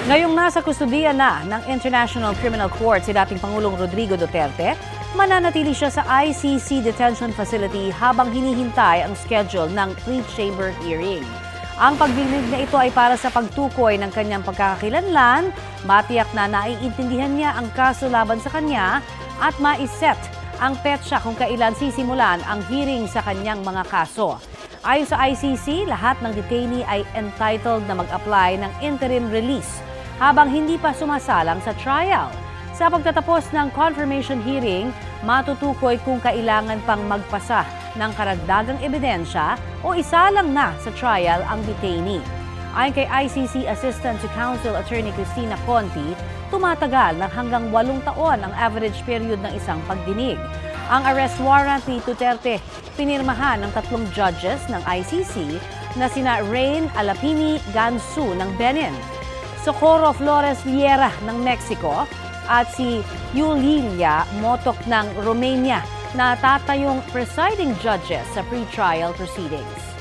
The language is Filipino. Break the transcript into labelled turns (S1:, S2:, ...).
S1: Ngayong nasa kustudiya na ng International Criminal Court si dating Pangulong Rodrigo Duterte, mananatili siya sa ICC Detention Facility habang hinihintay ang schedule ng pre-chamber hearing. Ang pagdinig na ito ay para sa pagtukoy ng kanyang pagkakakilanlan, matiyak na naiintindihan niya ang kaso laban sa kanya at maiset ang petsa kung kailan sisimulan ang hearing sa kanyang mga kaso. Ayon sa ICC, lahat ng detainee ay entitled na mag-apply ng interim release habang hindi pa sumasalang sa trial. Sa pagtatapos ng confirmation hearing, matutukoy kung kailangan pang magpasa ng karagdagang ebidensya o isalang na sa trial ang detainee. Ayon kay ICC Assistant to Counsel Attorney Cristina Conti, tumatagal ng hanggang 8 taon ang average period ng isang pagdinig. Ang arrest warrant ni Duterte pinirmahan ng 3 judges ng ICC na sina Rain Alapini Gansu ng Benin, Socorro Flores Liera ng Mexico at si Yulilia Motok ng Romania na tatayong presiding judges sa pre-trial proceedings.